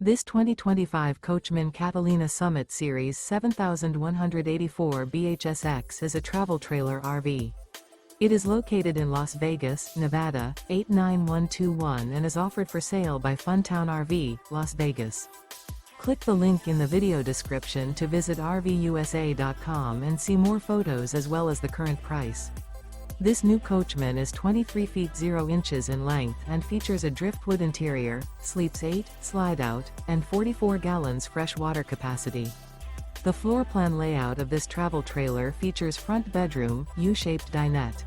This 2025 Coachmen Catalina Summit Series 7184 BHSX is a travel trailer RV. It is located in Las Vegas, Nevada, 89121 and is offered for sale by Funtown RV, Las Vegas. Click the link in the video description to visit RVUSA.com and see more photos as well as the current price. This new Coachmen is 23 feet 0 inches in length and features a driftwood interior, sleeps 8, Slideout, and 44 gallons fresh water capacity. The floor plan layout of this travel trailer features front bedroom, U-shaped dinette.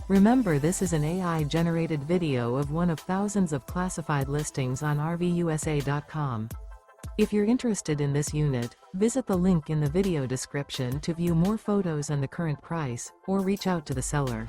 Remember, this is an AI-generated video of one of thousands of classified listings on RVUSA.com. If you're interested in this unit, visit the link in the video description to view more photos and the current price, or reach out to the seller.